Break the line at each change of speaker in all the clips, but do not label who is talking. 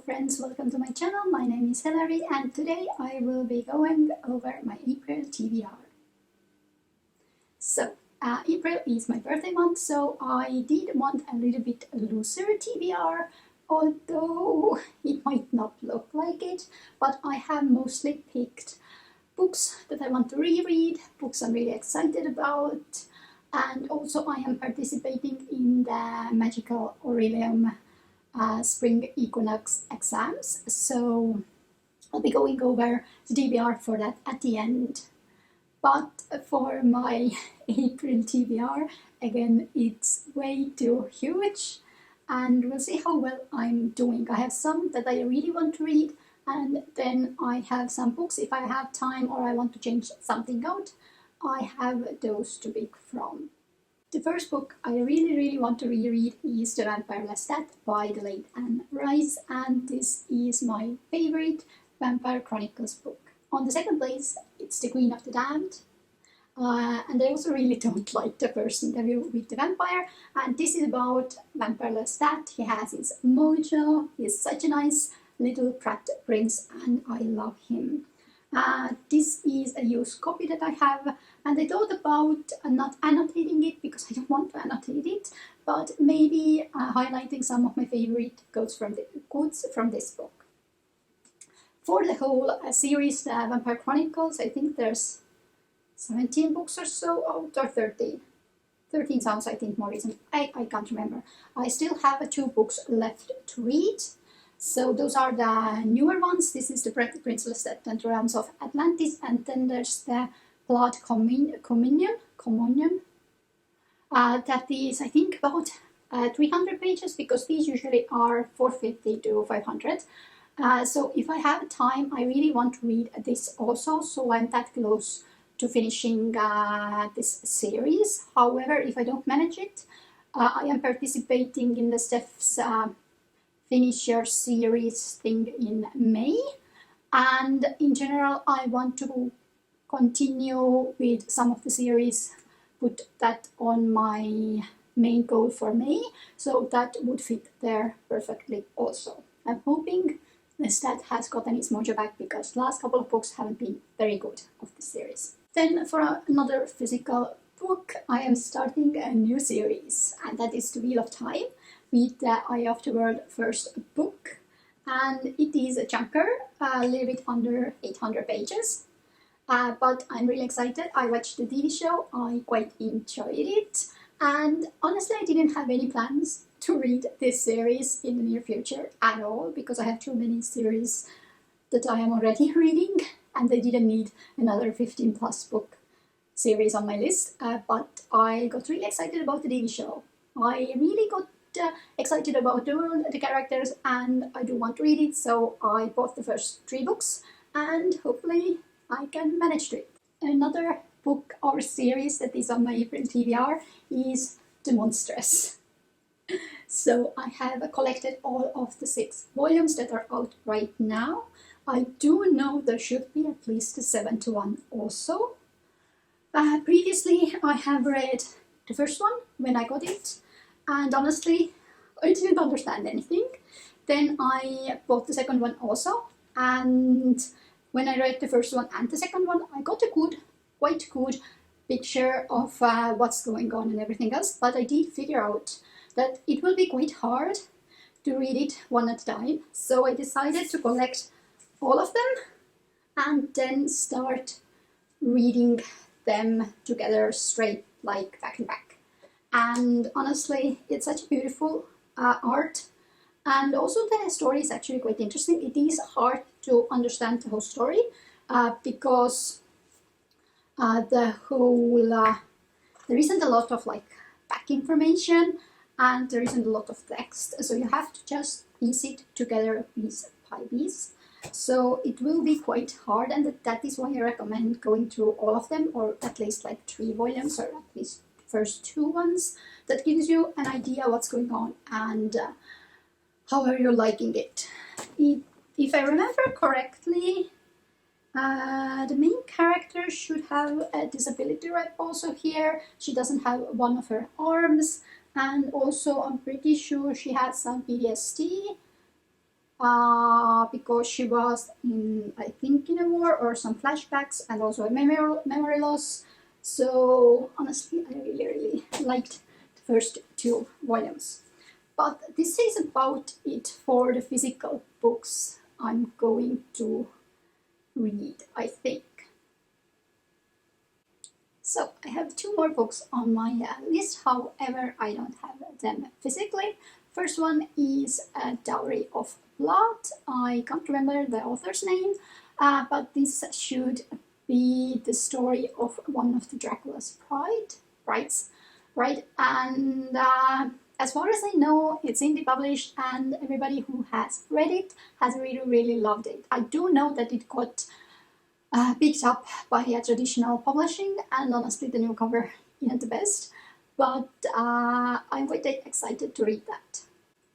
friends, welcome to my channel. My name is Hilary and today I will be going over my April TBR. So, April is my birthday month, so I did want a little bit looser TBR, although it might not look like it, but I have mostly picked books that I want to reread, books I'm really excited about, and also I am participating in the magical Orillium spring Equinox exams, so I'll be going over the TBR for that at the end. But for my April TBR, again, it's way too huge and we'll see how well I'm doing. I have some that I really want to read, and then I have some books, if I have time or I want to change something out, I have those to pick from. The first book I really want to reread is The Vampire by the late Anne Rice, and this is my favorite Vampire Chronicles book. On the second place, it's The Queen of the Damned, and I also really don't like the first interview with the vampire, and this is about Vampire Lestat. He has his mojo, he's such a nice little brat prince and I love him. This is a used copy that I have, and I thought about not annotating it because I don't want to annotate it, but maybe highlighting some of my favorite quotes from this book. For the whole series, the Vampire Chronicles, I think there's 17 books or so out, or 13. 13 sounds, I think, more recent. I can't remember. I still have 2 books left to read. So those are the newer ones. This is the Prince Lestat and the Realms of Atlantis, and then there's the Blood Communion. That is, I think, about 300 pages, because these usually are 450 to 500. So if I have time, I really want to read this also, so I'm that close to finishing this series. However, if I don't manage it, I am participating in the Steph's Finish Your Series thing in May, and in general I want to continue with some of the series, put that on my main goal for May, so that would fit there perfectly also. I'm hoping Lestat has gotten its mojo back, because the last couple of books haven't been very good of the series. Then for another physical book, I am starting a new series, and that is The Wheel of Time, with the Eye of the World first book, and it is a chunker, a little bit under 800 pages, but I'm really excited. I watched the TV show, I quite enjoyed it, and honestly I didn't have any plans to read this series in the near future at all, because I have too many series that I am already reading and I didn't need another 15 plus book series on my list, but I got really excited about the TV show. I really got excited about the world, the characters, and I do want to read it, so I bought the first 3 books and hopefully I can manage to it. Another book or series that is on my April TBR is The Monstress. So I have collected all of the 6 volumes that are out right now. I do know there should be at least a 7th one also. Previously I have read the first one when I got it, and honestly I didn't understand anything. Then I bought the second one also, and when I read the first one and the second one, I got a quite good picture of what's going on and everything else, but I did figure out that it will be quite hard to read it one at a time, so I decided to collect all of them and then start reading them together straight, like back to back. And honestly, it's such beautiful art, and also the story is actually quite interesting. It is hard to understand the whole story because there isn't a lot of like back information, and there isn't a lot of text, so you have to just piece it together piece by piece. So it will be quite hard, and that is why I recommend going through all of them, or at least like 3 volumes, or at least the first 2 ones. That gives you an idea what's going on and how are you liking it. If I remember correctly, the main character should have a disability rep also here. She doesn't have one of her arms, and also I'm pretty sure she has some PTSD. because she was in, I think, in a war or some flashbacks and also a memory loss. So honestly, I really liked the first two volumes. But this is about it for the physical books I'm going to read, I think. So I have two more books on my list, however I don't have them physically. First one is Dowry of Blood. I can't remember the author's name, but this should be the story of one of the Dracula's brides, right? And as far as I know, it's indie published, and everybody who has read it has really loved it. I do know that it got picked up by a traditional publishing, and honestly the new cover isn't the best, but I'm quite excited to read that.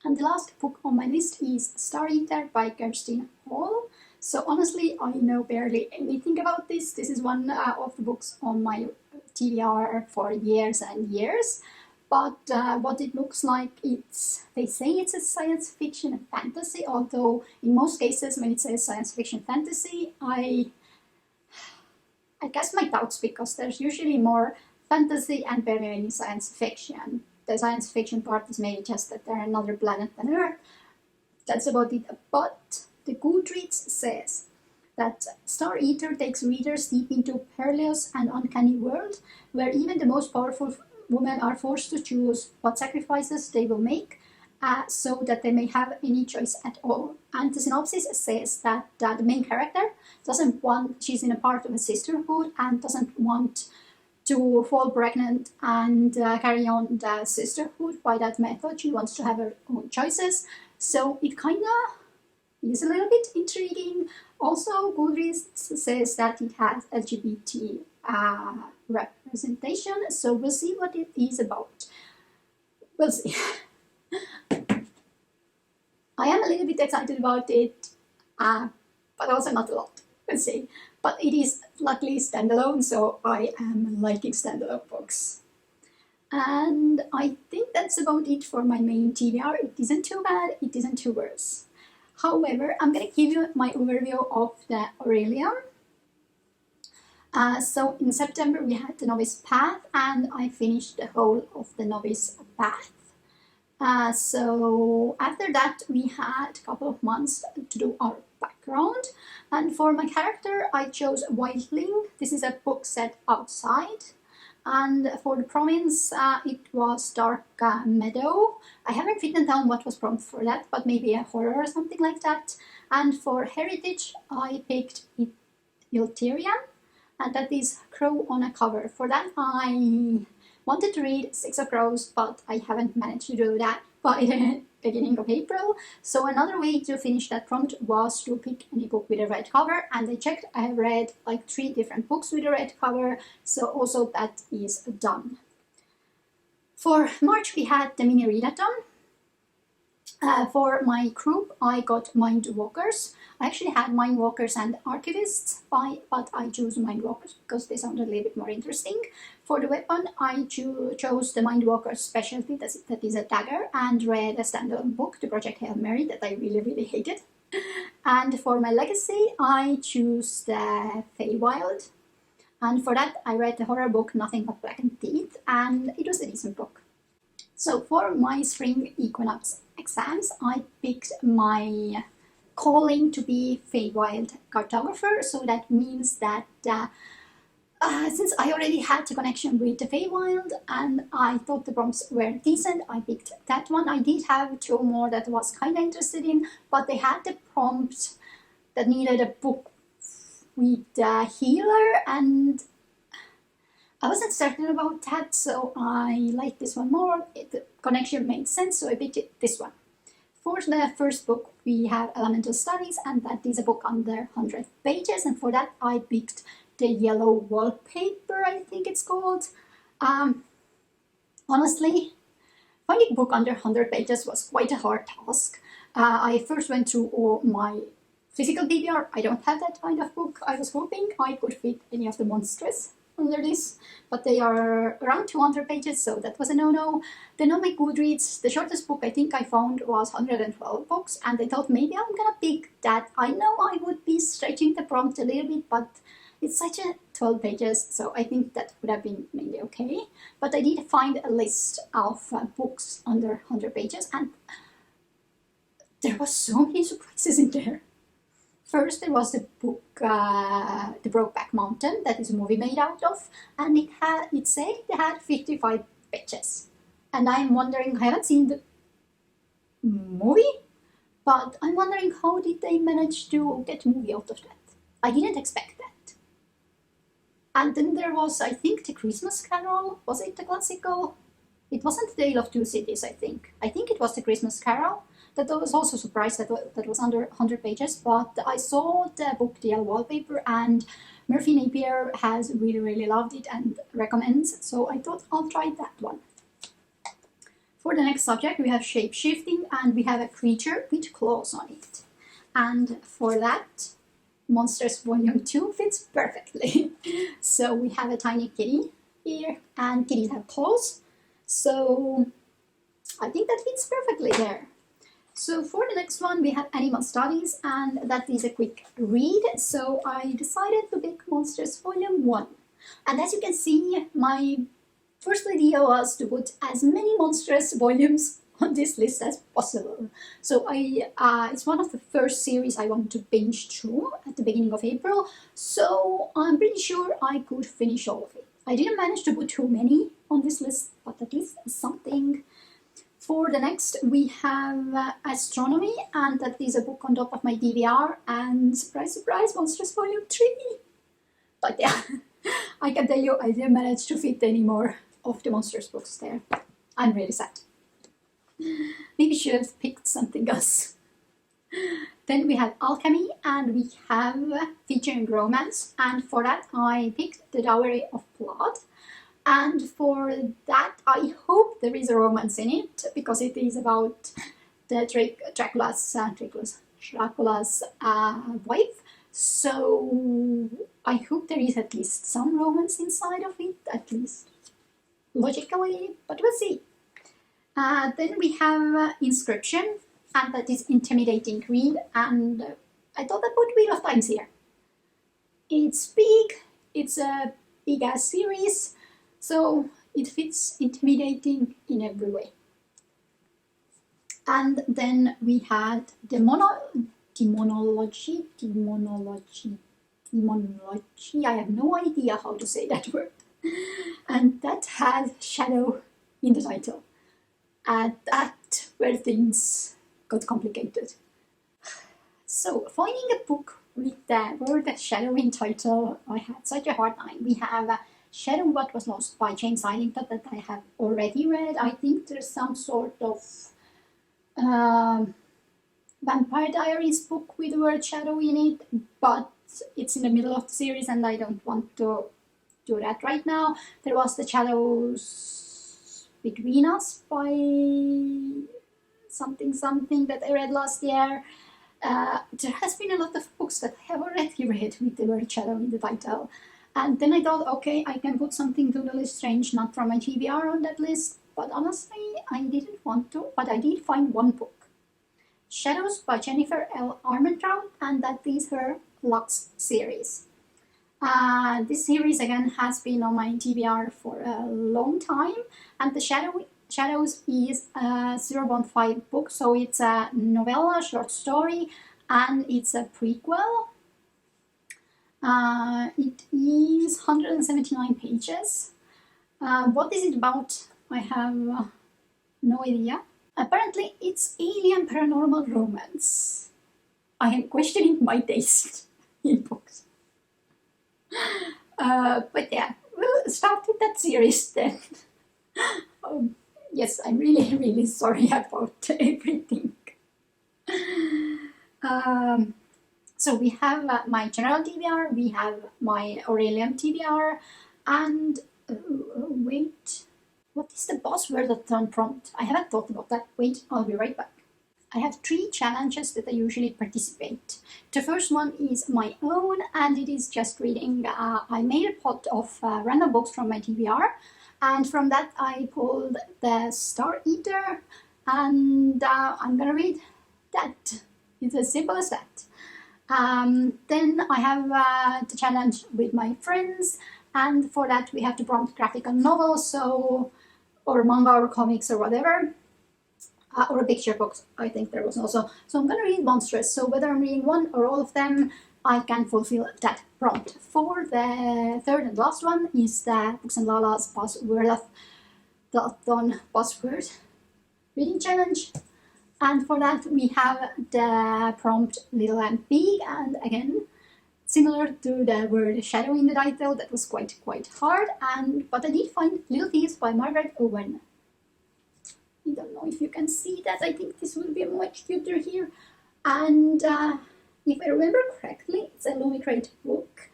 And the last book on my list is Star Eater by Kerstin Hall. So honestly, I know barely anything about this. This is one of the books on my TBR for years and years. But what it looks like, they say it's a science fiction fantasy, although in most cases when it says science fiction fantasy, I guess my doubts, because there's usually more fantasy and barely any science fiction. The science fiction part is maybe just that they're another planet than Earth. That's about it. But the Goodreads says that Star Eater takes readers deep into a perilous and uncanny world where even the most powerful women are forced to choose what sacrifices they will make so that they may have any choice at all. And the synopsis says that the main character she's in a part of a sisterhood and doesn't want to fall pregnant and carry on the sisterhood by that method. She wants to have her own choices. So it kind of is a little bit intriguing. Also, Goodreads says that it has LGBT representation, so we'll see what it is about. We'll see. I am a little bit excited about it, but also not a lot. We'll see. But it is luckily standalone, so I am liking standalone books. And I think that's about it for my main TBR. It isn't too bad, it isn't too worse. However, I'm going to give you my overview of the Orillium. So in September we had the Novice Path, and I finished the whole of the Novice Path. So after that we had a couple of months to do our background, and for my character I chose Wildling. This is a book set outside, and for the province it was Dark Meadow. I haven't written down what was prompt for that, but maybe a horror or something like that. And for heritage I picked Iltyrian, and that is Crow on a Cover. For that I wanted to read Six of Crows, but I haven't managed to do that by the beginning of April. So another way to finish that prompt was to pick any book with a red cover, and I checked, I have read like 3 different books with a red cover, so also that is done. For March we had the mini readathon. For my group I got Mindwalkers. I actually had Mindwalkers and Archivists, but I chose Mindwalkers because they sounded a little bit more interesting. For the weapon I chose the Mindwalker specialty, that is a dagger, and read a standalone book, the Project Hail Mary, that I really hated. And for my legacy I chose the Feywild, and for that I read the horror book Nothing But Blackened Teeth, and it was a decent book. So for my spring Equinox exams I picked my calling to be Feywild cartographer, so that means that since I already had a connection with the Feywild and I thought the prompts were decent, I picked that one. I did have 2 more that I was kind of interested in, but they had the prompt that needed a book with a healer, and I wasn't certain about that, so I liked this one more. The connection made sense, so I picked this one. For the first book we have Elemental Studies, and that is a book under 100 pages, and for that I picked the Yellow Wallpaper, I think it's called. Honestly, finding a book under 100 pages was quite a hard task. I first went through all my physical TBR. I don't have that kind of book. I was hoping I could fit any of the monstrous under this, but they are around 200 pages, so that was a no-no. Then on my Goodreads, the shortest book I think I found was 112 books, and I thought maybe I'm gonna pick that. I know I would be stretching the prompt a little bit, but it's such a 12 pages, so I think that would have been maybe okay. But I did find a list of books under 100 pages, and there was so many surprises in there. First, there was the book, The Brokeback Mountain, that is a movie made out of, and it said it had 55 pages. And I'm wondering, I haven't seen the movie, but I'm wondering how did they manage to get a movie out of that? I didn't expect that. And then there was, I think, The Christmas Carol. Was it the classical? It wasn't The Tale of Two Cities, I think. I think it was The Christmas Carol. That I was also surprised that was under 100 pages, but I saw the book DL wallpaper, and Murphy Napier has really loved it and recommends, so I thought I'll try that one. For the next subject, we have shape-shifting, and we have a creature with claws on it. And for that, Monsters Volume 2 fits perfectly. So we have a tiny kitty here, and kitties have claws, so I think that fits perfectly there. So for the next one, we have Animal Studies, and that is a quick read. So I decided to pick Monsters Volume 1. And as you can see, my first idea was to put as many Monsters volumes on this list as possible. So it's one of the first series I want to binge through at the beginning of April. So I'm pretty sure I could finish all of it. I didn't manage to put too many on this list, but at least something. For the next, we have Astronomy, and that is a book on top of my TBR, and surprise, surprise, Monsters Volume 3. But yeah, I can tell you I didn't manage to fit any more of the Monsters books there. I'm really sad. Maybe should have picked something else. Then we have Alchemy, and we have featuring romance, and for that I picked The Dowry of Blood. And for that, I hope there is a romance in it, because it is about the Dracula's wife. So I hope there is at least some romance inside of it, at least logically, but we'll see. Then we have Inscription, and that is intimidating read, and I thought I'd put Wheel of Times here. It's big, it's a big ass series, so it fits intimidating in every way. And then we had Demonology, I have no idea how to say that word. And that has shadow in the title. And that where things got complicated. So finding a book with the word shadow in title, I had such a hard time. We have Shadow What Was Lost by Jane Silington that I have already read. I think there's some sort of Vampire Diaries book with the word shadow in it, but it's in the middle of the series and I don't want to do that right now. There was The Shadows Between Us by something that I read last year. There has been a lot of books that I have already read with the word shadow in the title. And then I thought, okay, I can put something totally strange, not from my TBR on that list. But honestly, I didn't want to, but I did find one book. Shadows by Jennifer L. Armentrout, and that is her Lux series. This series, again, has been on my TBR for a long time. And the Shadows is a 0.5 book, so it's a novella, short story, and it's a prequel. It is 179 pages. What is it about? I have no idea. Apparently, it's alien paranormal romance. I am questioning my taste in books. But yeah, we'll start with that series then. Yes, I'm really sorry about everything. So we have my general TBR, we have my Orillium TBR, and wait, what is the buzzword that's on prompt? I haven't thought about that. Wait, I'll be right back. I have 3 challenges that I usually participate. The first one is my own, and it is just reading. I made a pot of random books from my TBR, and from that I pulled the Star Eater, and I'm gonna read that. It's as simple as that. Then I have the challenge with my friends, and for that we have to prompt graphical novels, or manga or comics or whatever, or a picture book. I think there was also. So I'm gonna read monstrous. So whether I'm reading one or all of them, I can fulfill that prompt. For the third and last one is the Books and Lala's Buzzword reading challenge. And for that we have the prompt Little and Big, and again, similar to the word shadow in the title, that was quite hard, but I did find Little Thieves by Margaret Owen. I don't know if you can see that. I think this will be much cuter here. And if I remember correctly, it's a Louis Crate book,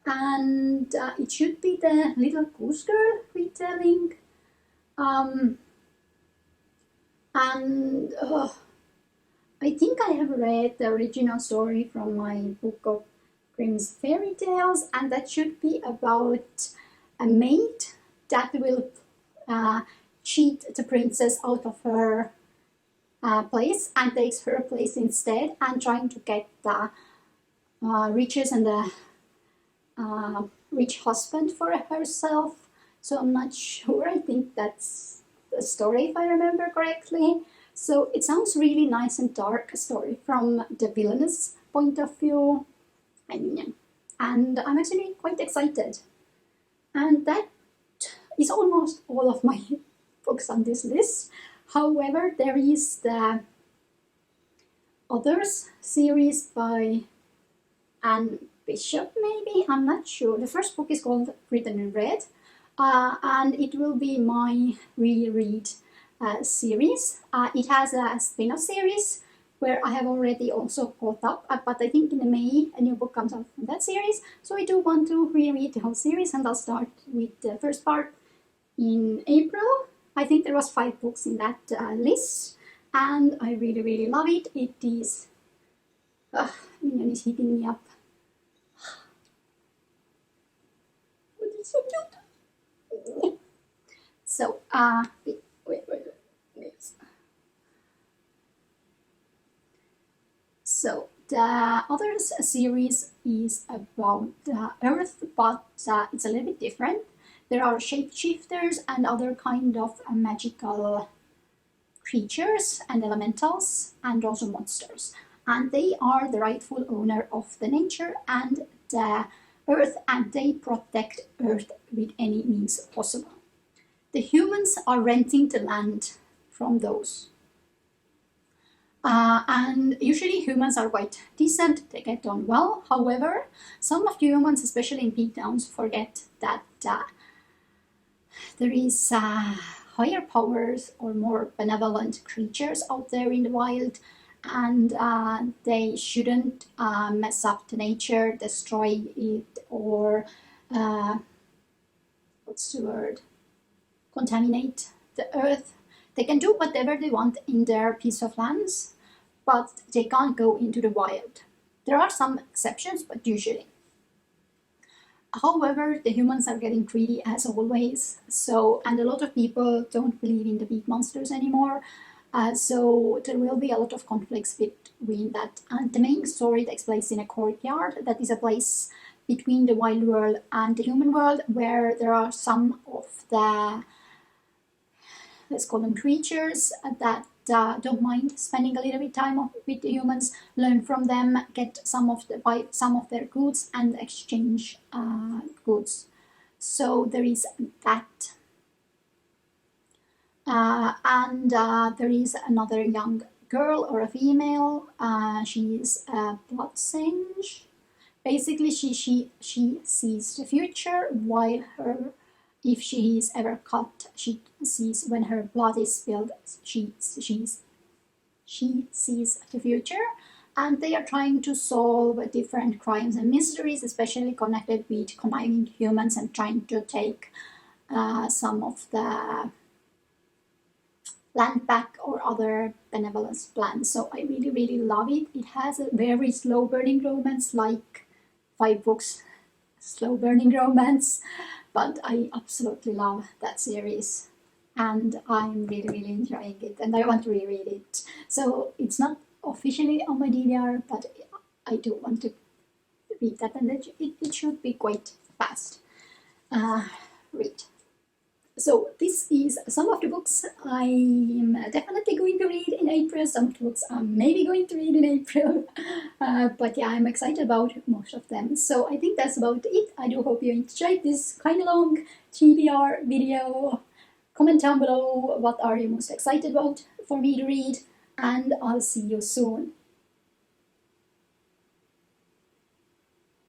and it should be the Little Goose Girl retelling. I think I have read the original story from my book of Grimm's Fairy Tales, and that should be about a maid that will cheat the princess out of her place and takes her place instead, and trying to get the riches and the rich husband for herself. So I'm not sure. I think that's the story, if I remember correctly. So it sounds really nice and dark, a story from the villainous point of view. And I'm actually quite excited. And that is almost all of my books on this list. However, there is the Others series by Anne Bishop, maybe? I'm not sure. The first book is called Written in Red, and it will be my reread series. It has a spin-off series where I have already also caught up, but I think in May a new book comes out from that series, so I do want to reread the whole series, and I'll start with the first part in April. I think there was 5 books in that list, and I really love it. It is... Minion is heating me up. Oh, it's so cute! So, wait. Yes. So, the Others series is about Earth, but it's a little bit different. There are shapeshifters and other kind of magical creatures and elementals, and also monsters. And they are the rightful owner of the nature and the Earth, and they protect Earth with any means possible. The humans are renting the land from those. And usually humans are quite decent, they get on well. However, some of the humans, especially in big towns, forget that there is higher powers or more benevolent creatures out there in the wild, and they shouldn't mess up the nature, destroy it, or what's the word? Contaminate the earth. They can do whatever they want in their piece of lands, but they can't go into the wild. There are some exceptions, but usually. However, the humans are getting greedy as always, and a lot of people don't believe in the big monsters anymore, so there will be a lot of conflicts between that. And the main story takes place in a courtyard that is a place between the wild world and the human world, where there are some of the, let's call them creatures, that don't mind spending a little bit time with the humans, learn from them, get buy some of their goods, and exchange goods. So there is that. And there is another young girl or a female. She is a blood singe. Basically, she sees the future, while if she is ever cut, she sees when her blood is spilled, she sees the future. And they are trying to solve different crimes and mysteries, especially connected with conniving humans, and trying to take some of the, land pack or other benevolence plans. So I really, really love it. It has a very slow burning romance, like 5 books, slow burning romance, but I absolutely love that series. And I'm really, really enjoying it, and I want to reread it. So it's not officially on my DVR, but I do want to read that, and it should be quite fast read. So this is some of the books I'm definitely going to read in April. Some books I'm maybe going to read in April. But yeah, I'm excited about most of them. So I think that's about it. I do hope you enjoyed this kind of long TBR video. Comment down below what are you most excited about for me to read, and I'll see you soon.